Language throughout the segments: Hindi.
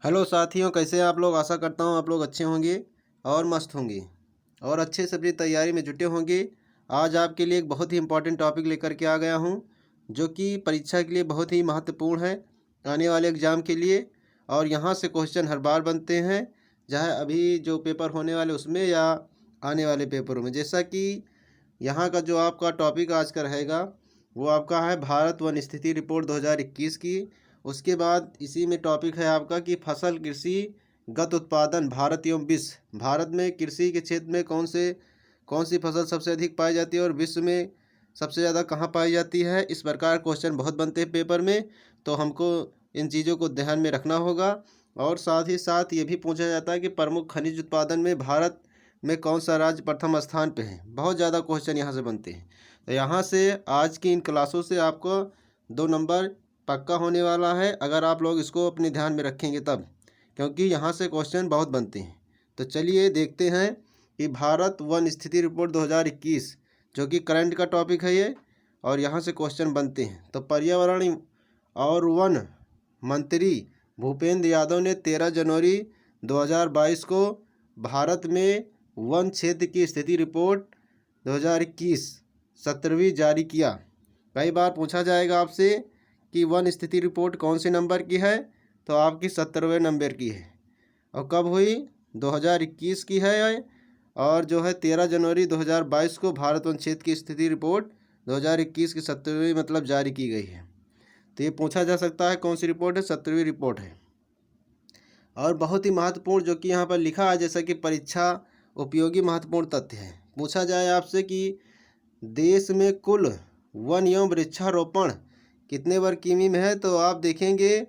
हेलो साथियों, कैसे हैं आप लोग। आशा करता हूँ आप लोग अच्छे होंगे और मस्त होंगे और अच्छे से अपनी तैयारी में जुटे होंगे। आज आपके लिए एक बहुत ही इम्पोर्टेंट टॉपिक लेकर के आ गया हूँ, जो कि परीक्षा के लिए बहुत ही महत्वपूर्ण है, आने वाले एग्ज़ाम के लिए। और यहाँ से क्वेश्चन हर बार बनते हैं, चाहे अभी जो पेपर होने वाले उसमें या आने वाले पेपरों में। जैसा कि यहाँ का जो आपका टॉपिक आज का रहेगा वो आपका है भारत वन स्थिति रिपोर्ट 2021 की। उसके बाद इसी में टॉपिक है आपका कि फसल कृषि गत उत्पादन भारत एवं विश्व। भारत में कृषि के क्षेत्र में कौन सी फसल सबसे अधिक पाई जाती है और विश्व में सबसे ज़्यादा कहाँ पाई जाती है। इस प्रकार क्वेश्चन बहुत बनते हैं पेपर में, तो हमको इन चीज़ों को ध्यान में रखना होगा। और साथ ही साथ ये भी पूछा जाता है कि प्रमुख खनिज उत्पादन में भारत में कौन सा राज्य प्रथम स्थान पे है। बहुत ज़्यादा क्वेश्चन यहाँ से बनते हैं, तो यहाँ से आज की इन क्लासों से आपको 2 नंबर पक्का होने वाला है, अगर आप लोग इसको अपने ध्यान में रखेंगे तब, क्योंकि यहाँ से क्वेश्चन बहुत बनते हैं। तो चलिए देखते हैं कि भारत वन स्थिति रिपोर्ट 2021 जो कि करंट का टॉपिक है ये, और यहाँ से क्वेश्चन बनते हैं। तो पर्यावरण और वन मंत्री भूपेंद्र यादव ने 13 जनवरी 2022 को भारत में वन क्षेत्र की स्थिति रिपोर्ट 2021 17वीं जारी किया। कई बार पूछा जाएगा आपसे कि वन स्थिति रिपोर्ट कौन से नंबर की है, तो आपकी 17वें नंबर की है। और कब हुई? 2021 की है। और जो है 13 जनवरी 2022 को भारत वन क्षेत्र की स्थिति रिपोर्ट 2021 की 17वीं मतलब जारी की गई है। तो ये पूछा जा सकता है कौन सी रिपोर्ट है, 17वीं रिपोर्ट है। और बहुत ही महत्वपूर्ण जो कि यहाँ पर लिखा है, जैसा कि परीक्षा उपयोगी महत्वपूर्ण तथ्य है। पूछा जाए आपसे कि देश में कुल वन एवं वृक्षारोपण कितने वर्ग किमी में है, तो आप देखेंगे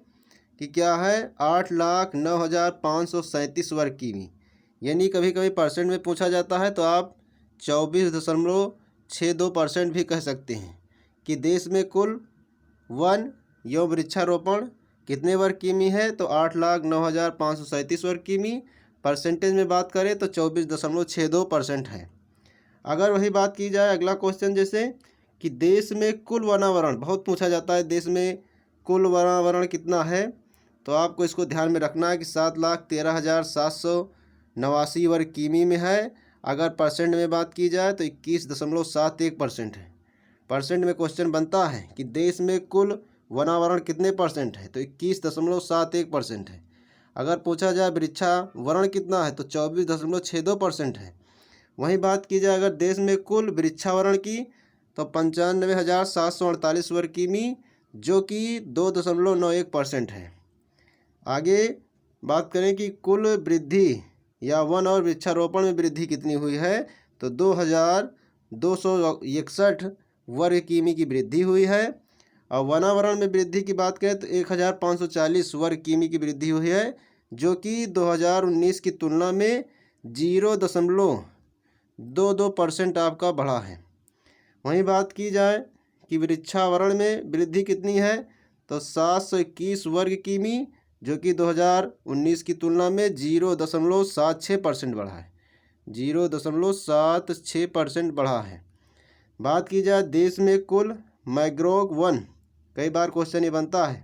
कि क्या है 8,09,537 वर्ग किमी। यानी कभी कभी परसेंट में पूछा जाता है तो आप 24.62% भी कह सकते हैं कि देश में कुल वन एवं वृक्षारोपण कितने वर्ग किमी है, तो 8,09,537 वर्ग किमी। परसेंटेज में बात करें तो 24.62% है। अगर वही बात की जाए अगला क्वेश्चन, जैसे कि देश में कुल वनावरण बहुत पूछा जाता है, देश में कुल वनावरण कितना है, तो आपको इसको ध्यान में रखना है कि 7,13,789 वर्ग किमी में है। अगर परसेंट में बात की जाए तो 21.71% है। परसेंट में क्वेश्चन बनता है कि देश में कुल वनावरण कितने परसेंट है, तो 21.71% है। अगर पूछा जाए वृक्षावरण कितना है, तो 24.62% है। वहीं बात की जाए अगर देश में कुल वृक्षावरण की, तो 95,748 वर्ग किमी, जो कि 2.91% है। आगे बात करें कि कुल वृद्धि या वन और वृक्षारोपण में वृद्धि कितनी हुई है, तो 2,261 वर्ग किमी की वृद्धि हुई है। और वनावरण में वृद्धि की बात करें तो 1,540 वर्ग किमी की वृद्धि हुई है, जो कि 2019 की तुलना में 0.22% आपका बढ़ा है। वहीं बात की जाए कि वृक्षावरण में वृद्धि कितनी है, तो 721 वर्ग किमी, जो कि 2019 की तुलना में 0.76% बढ़ा है। 0.76% बढ़ा है। बात की जाए देश में कुल मैंग्रोव वन, कई बार क्वेश्चन ये बनता है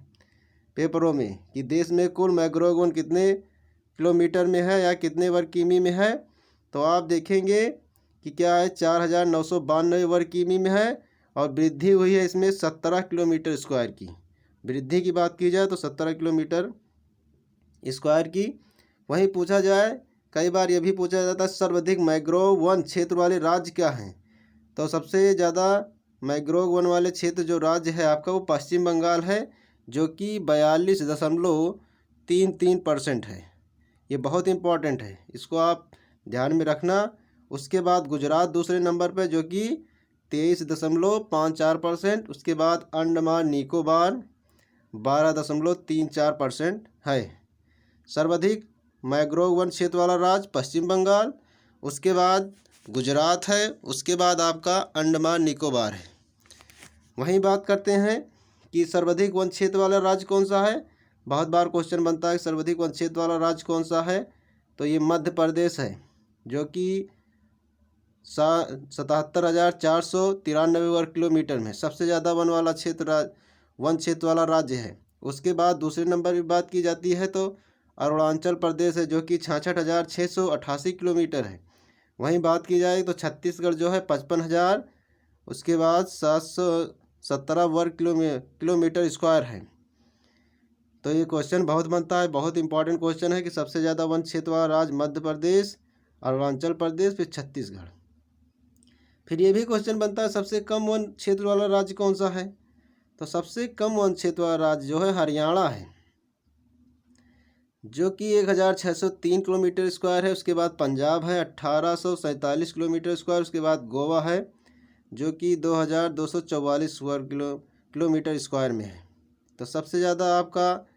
पेपरों में कि देश में कुल मैंग्रोव वन कितने किलोमीटर में है या कितने वर्ग किमी में है, तो आप देखेंगे कि क्या है 4,992 वर्ग किमी में है। और वृद्धि हुई है इसमें 17 किलोमीटर स्क्वायर की। वृद्धि की बात की जाए तो 17 किलोमीटर स्क्वायर की। वहीं पूछा जाए, कई बार यह भी पूछा जाता है सर्वाधिक मैंग्रोव वन क्षेत्र वाले राज्य क्या हैं, तो सबसे ज़्यादा मैंग्रोव वन वाले क्षेत्र जो राज्य है आपका वो पश्चिम बंगाल है, जो कि 42.33% है। ये बहुत इंपॉर्टेंट है, इसको आप ध्यान में रखना। उसके बाद गुजरात दूसरे नंबर पर जो कि 23.54%। उसके बाद अंडमान निकोबार 12.34% है। सर्वाधिक मैंग्रोव वन क्षेत्र वाला राज्य पश्चिम बंगाल, उसके बाद गुजरात है, उसके बाद आपका अंडमान निकोबार है। वहीं बात करते हैं कि सर्वाधिक वन क्षेत्र वाला राज्य कौन सा है। बहुत बार क्वेश्चन बनता है सर्वाधिक वन क्षेत्र वाला राज्य कौन सा है, तो ये मध्य प्रदेश है, जो कि 77,493 वर्ग किलोमीटर में सबसे ज़्यादा वन क्षेत्र वाला राज्य है। उसके बाद दूसरे नंबर की बात की जाती है तो अरुणाचल प्रदेश है जो कि 66,688 किलोमीटर है। वहीं बात की जाए तो छत्तीसगढ़ जो है 55,000, उसके बाद 717 वर्ग किलोमीटर स्क्वायर है। तो ये क्वेश्चन बहुत बनता है, बहुत इंपॉर्टेंट क्वेश्चन है कि सबसे ज़्यादा वन क्षेत्र वाला राज्य मध्य प्रदेश, अरुणाचल प्रदेश, फिर छत्तीसगढ़। फिर ये भी क्वेश्चन बनता है सबसे कम वन क्षेत्र वाला राज्य कौन सा है। तो सबसे कम वन क्षेत्र वाला राज्य जो है हरियाणा है, जो कि 1,603 किलोमीटर स्क्वायर है। उसके बाद पंजाब है 1,847 किलोमीटर स्क्वायर। उसके बाद गोवा है जो कि 2,244 वर्ग किलोमीटर स्क्वायर में है। तो सबसे ज़्यादा आपका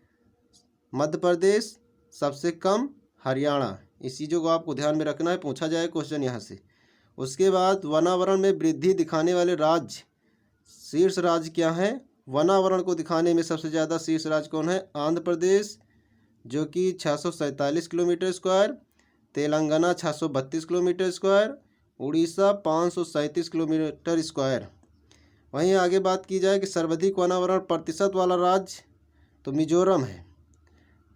मध्य प्रदेश, सबसे कम हरियाणा। इस चीज़ों को आपको ध्यान में रखना है, पूछा जाए क्वेश्चन यहाँ से। उसके बाद वनावरण में वृद्धि दिखाने वाले राज्य, शीर्ष राज्य क्या है। वनावरण को दिखाने में सबसे ज़्यादा शीर्ष राज्य कौन है। आंध्र प्रदेश जो कि 647 kilometre square, Telangana 632 kilometre square, Orissa 537 kilometre square. वहीं आगे बात की जाए कि सर्वाधिक वनावरण प्रतिशत वाला राज्य, तो मिजोरम है।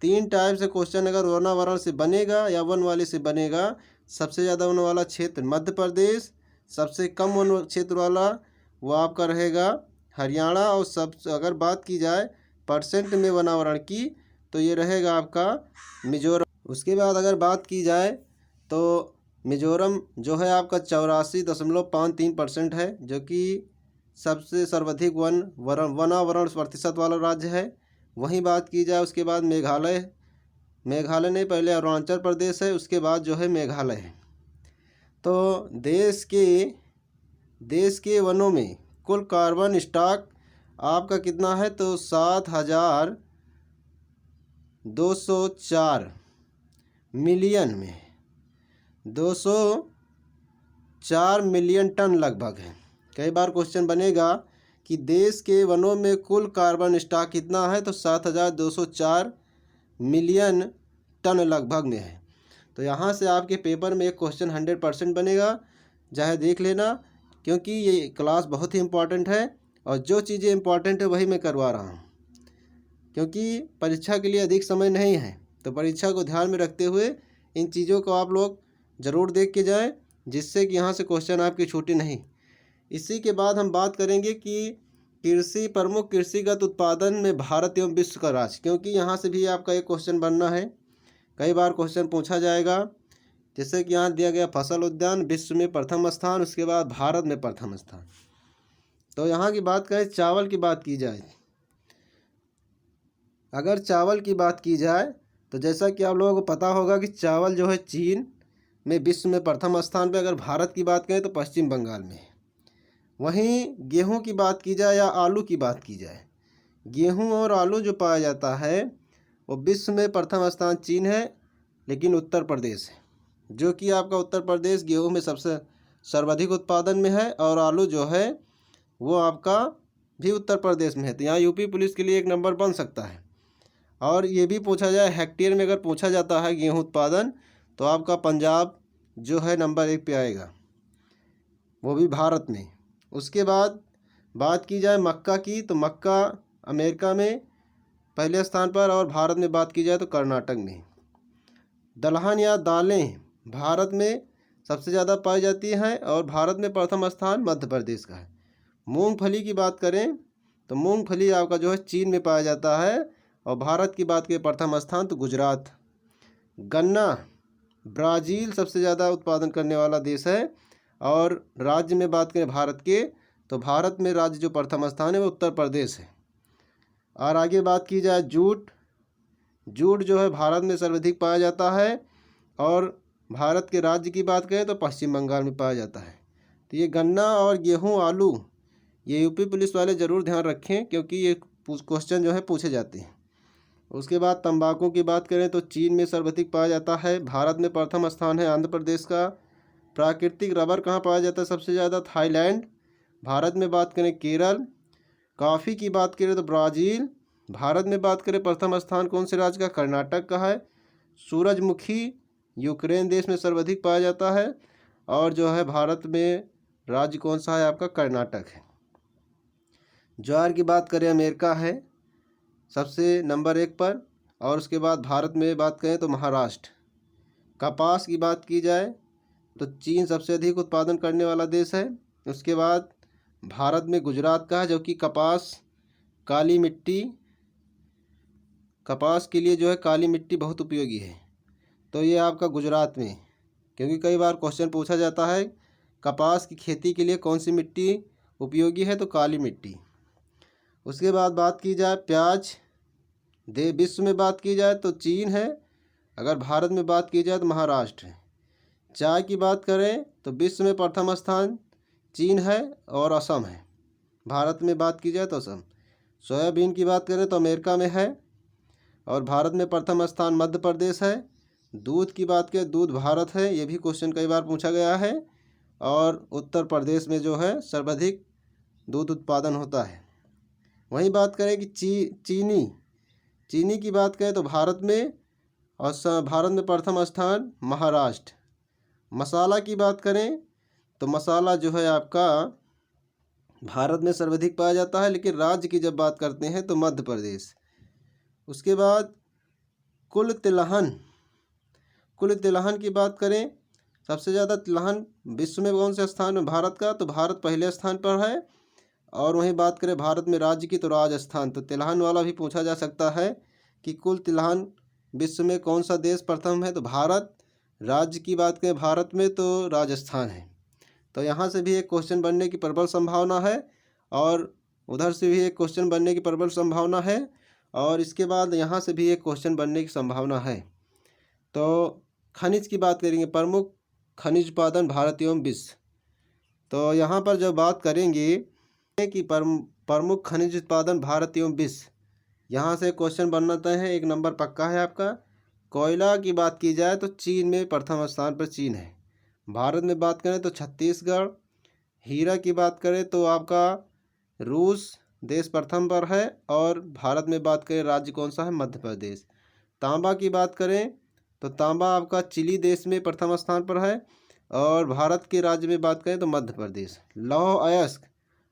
3 टाइप से क्वेश्चन अगर वनावरण से बनेगा या वन वाले से बनेगा। सबसे ज़्यादा वन वाला क्षेत्र मध्य प्रदेश, सबसे कम वन क्षेत्र वाला वो आपका रहेगा हरियाणा। और सब अगर बात की जाए परसेंट में वनावरण की तो ये रहेगा आपका मिजोरम। उसके बाद अगर बात की जाए तो मिजोरम जो है आपका 84.53% है, जो कि सबसे सर्वाधिक वनावरण प्रतिशत वाला राज्य है। वहीं बात की जाए उसके बाद मेघालय नहीं, पहले अरुणाचल प्रदेश है, उसके बाद जो है मेघालय है। तो देश के वनों में कुल कार्बन स्टॉक आपका कितना है, तो 7,204 मिलियन में 204 मिलियन टन लगभग है। कई बार क्वेश्चन बनेगा कि देश के वनों में कुल कार्बन स्टॉक कितना है, तो 7,204 मिलियन टन लगभग में है। तो यहाँ से आपके पेपर में एक क्वेश्चन 100% बनेगा, चाहे देख लेना, क्योंकि ये क्लास बहुत ही इम्पॉर्टेंट है। और जो चीज़ें इम्पॉर्टेंट है वही मैं करवा रहा हूँ, क्योंकि परीक्षा के लिए अधिक समय नहीं है। तो परीक्षा को ध्यान में रखते हुए इन चीज़ों को आप लोग ज़रूर देख के जाएं, जिससे कि यहाँ से क्वेश्चन आपकी छूटे नहीं। इसी के बाद हम बात करेंगे कि प्रमुख कृषिगत उत्पादन में भारत एवं विश्व का राज्य, क्योंकि यहाँ से भी आपका एक क्वेश्चन बनना है। कई बार क्वेश्चन पूछा जाएगा, जैसे कि यहाँ दिया गया फसल उद्यान विश्व में प्रथम स्थान, उसके बाद भारत में प्रथम स्थान। तो यहाँ की बात करें, चावल की बात की जाए, अगर चावल की बात की जाए तो जैसा कि आप लोगों को पता होगा कि चावल जो है चीन में विश्व में प्रथम स्थान पे। अगर भारत की बात करें तो पश्चिम बंगाल में। वहीं गेहूं की बात की जाए या आलू की बात की जाए, गेहूं और आलू जो पाया जाता है वो विश्व में प्रथम स्थान चीन है, लेकिन उत्तर प्रदेश है, जो कि आपका उत्तर प्रदेश गेहूं में सबसे सर्वाधिक उत्पादन में है। और आलू जो है वो आपका भी उत्तर प्रदेश में है। तो यहाँ यूपी पुलिस के लिए एक नंबर बन सकता है। और ये भी पूछा जाए हेक्टेयर में, अगर पूछा जाता है गेहूं उत्पादन, तो आपका पंजाब जो है नंबर 1 पे आएगा, वो भी भारत में। उसके बाद बात की जाए मक्का की, तो मक्का अमेरिका में पहले स्थान पर, और भारत में बात की जाए तो कर्नाटक में। दलहन या दालें भारत में सबसे ज़्यादा पाई जाती हैं, और भारत में प्रथम स्थान मध्य प्रदेश का है। मूंगफली की बात करें तो मूंगफली आपका जो है चीन में पाया जाता है, और भारत की बात करें प्रथम स्थान तो गुजरात। गन्ना ब्राज़ील सबसे ज़्यादा उत्पादन करने वाला देश है, और राज्य में बात करें भारत के, तो भारत में राज्य जो प्रथम स्थान है वो उत्तर प्रदेश है। और आगे बात की जाए जूट जो है भारत में सर्वाधिक पाया जाता है, और भारत के राज्य की बात करें तो पश्चिम बंगाल में पाया जाता है। तो ये गन्ना और गेहूं आलू ये यूपी पुलिस वाले ज़रूर ध्यान रखें, क्योंकि ये क्वेश्चन जो है पूछे जाते हैं। उसके बाद तंबाकू की बात करें तो चीन में सर्वाधिक पाया जाता है, भारत में प्रथम स्थान है आंध्र प्रदेश का। प्राकृतिक रबर कहाँ पाया जाता है सबसे ज़्यादा, थाईलैंड। भारत में बात करें केरल। कॉफ़ी की बात करें तो ब्राज़ील। भारत में बात करें प्रथम स्थान कौन से राज्य का, कर्नाटक का है। सूरजमुखी यूक्रेन देश में सर्वाधिक पाया जाता है, और जो है भारत में राज्य कौन सा है आपका, कर्नाटक है। ज्वार की बात करें अमेरिका है सबसे नंबर 1 पर, और उसके बाद भारत में बात करें तो महाराष्ट्र। कपास की बात की जाए तो चीन सबसे अधिक उत्पादन करने वाला देश है। उसके बाद भारत में गुजरात का है, जो कि काली मिट्टी, कपास के लिए जो है काली मिट्टी बहुत उपयोगी है। तो ये आपका गुजरात में, क्योंकि कई बार क्वेश्चन पूछा जाता है कपास की खेती के लिए कौन सी मिट्टी उपयोगी है, तो काली मिट्टी। उसके बाद बात की जाए प्याज विश्व में बात की जाए तो चीन है। अगर भारत में बात की जाए तो महाराष्ट्र है। चाय की बात करें तो विश्व में प्रथम स्थान चीन है और असम है। भारत में बात की जाए तो असम। सोयाबीन की बात करें तो अमेरिका में है और भारत में प्रथम स्थान मध्य प्रदेश है। दूध की बात करें, दूध भारत है, ये भी क्वेश्चन कई बार पूछा गया है। और उत्तर प्रदेश में जो है सर्वाधिक दूध उत्पादन होता है। वहीं बात करें कि चीनी की बात करें तो भारत में, और भारत में प्रथम स्थान महाराष्ट्र। मसाला की बात करें तो मसाला जो है आपका भारत में सर्वाधिक पाया जाता है, लेकिन राज्य की जब बात करते हैं तो मध्य प्रदेश। उसके बाद कुल तिलहन की बात करें, सबसे ज़्यादा तिलहन विश्व में कौन से स्थान में भारत का, तो भारत पहले स्थान पर है। और वहीं बात करें भारत में राज्य की तो राजस्थान। तो तिलहन वाला भी पूछा जा सकता है कि कुल तिलहन विश्व में कौन सा देश प्रथम है, तो भारत। राज्य की बात करें भारत में तो राजस्थान है। तो यहाँ से भी एक क्वेश्चन बनने की प्रबल संभावना है और उधर से भी एक क्वेश्चन बनने की प्रबल संभावना है और इसके बाद यहाँ से भी एक क्वेश्चन बनने की संभावना है। तो खनिज की बात करेंगे, प्रमुख खनिज उत्पादन भारत एवं विश्व। तो यहाँ पर जब बात करेंगे कि प्रमुख खनिज उत्पादन भारत एवं विश्व, यहाँ से क्वेश्चन बनना तय है, एक नंबर पक्का है आपका। कोयला की बात की जाए तो चीन में प्रथम स्थान पर चीन है। भारत में बात करें तो छत्तीसगढ़। हीरा की बात करें तो आपका रूस देश प्रथम पर है और भारत में बात करें राज्य कौन सा है, मध्य प्रदेश। तांबा की बात करें तो तांबा आपका चिली देश में प्रथम स्थान पर है और भारत के राज्य में बात करें तो मध्य प्रदेश। लौह अयस्क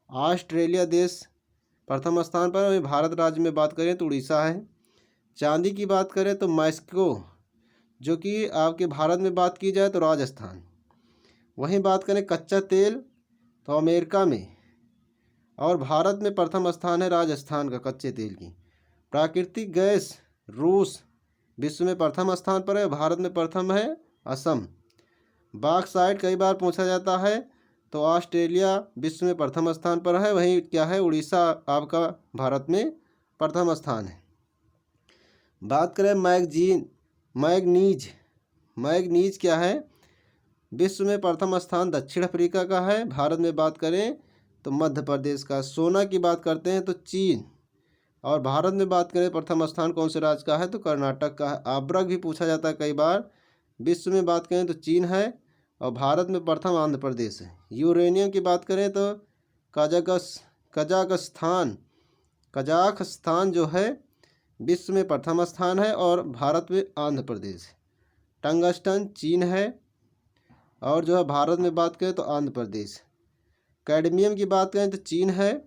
ऑस्ट्रेलिया देश प्रथम स्थान पर, वहीं भारत राज्य में बात करें तो उड़ीसा है। चांदी की बात करें तो मैस्को, जो कि आपके भारत में बात की जाए तो राजस्थान। वहीं बात करें कच्चा तेल तो अमेरिका में और भारत में प्रथम स्थान है राजस्थान का कच्चे तेल की। प्राकृतिक गैस रूस विश्व में प्रथम स्थान पर है, भारत में प्रथम है असम। बॉक्साइट कई बार पूछा जाता है तो ऑस्ट्रेलिया विश्व में प्रथम स्थान पर है, वहीं क्या है उड़ीसा आपका भारत में प्रथम स्थान है। बात करें मैग्नीज क्या है, विश्व में प्रथम स्थान दक्षिण अफ्रीका का है, भारत में बात करें तो मध्य प्रदेश का। सोना की बात करते हैं तो चीन और भारत में बात करें प्रथम स्थान कौन से राज्य का है, तो कर्नाटक का है। आब्रक भी पूछा जाता है कई बार, विश्व में बात करें तो चीन है और भारत में प्रथम आंध्र प्रदेश है। यूरेनियम की बात करें तो कजाखस्तान जो है विश्व में प्रथम स्थान है और भारत में आंध्र प्रदेश। टंगस्टन चीन है और जो है भारत में बात करें तो आंध्र प्रदेश। कैडमियम की बात करें तो चीन है,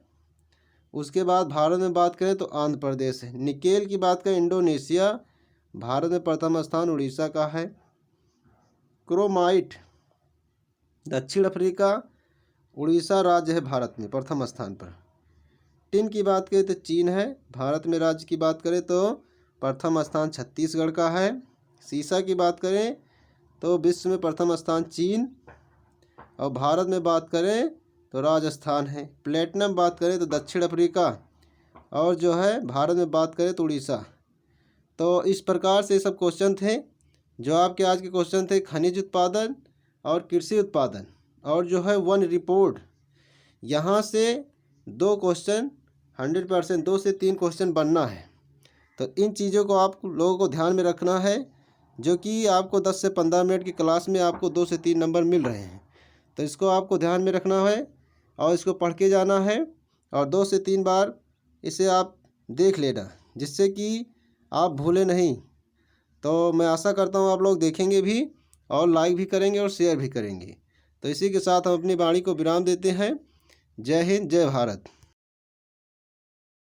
उसके बाद भारत में बात करें तो आंध्र प्रदेश है। निकेल की बात करें इंडोनेशिया, भारत में प्रथम स्थान उड़ीसा का है। क्रोमाइट दक्षिण अफ्रीका, उड़ीसा राज्य है भारत में प्रथम स्थान पर। टिन की बात करें तो चीन है, भारत में राज्य की बात करें तो प्रथम स्थान छत्तीसगढ़ का है। सीसा की बात करें तो विश्व में प्रथम स्थान चीन और भारत में बात करें तो राजस्थान है। प्लेटिनम बात करें तो दक्षिण अफ्रीका और जो है भारत में बात करें तो उड़ीसा। तो इस प्रकार से सब क्वेश्चन थे जो आपके आज के क्वेश्चन थे खनिज उत्पादन और कृषि उत्पादन और जो है वन रिपोर्ट। यहाँ से 2 क्वेश्चन 100%, 2 से 3 क्वेश्चन बनना है। तो इन चीज़ों को आप लोगों को ध्यान में रखना है, जो कि आपको 10 से 15 मिनट की क्लास में आपको 2 से 3 नंबर मिल रहे हैं। तो इसको आपको ध्यान में रखना है और इसको पढ़ के जाना है और 2 से 3 बार इसे आप देख लेना, जिससे कि आप भूले नहीं। तो मैं आशा करता हूँ आप लोग देखेंगे भी और लाइक भी करेंगे और शेयर भी करेंगे। तो इसी के साथ हम अपनी वाणी को विराम देते हैं। जय हिंद, जय भारत।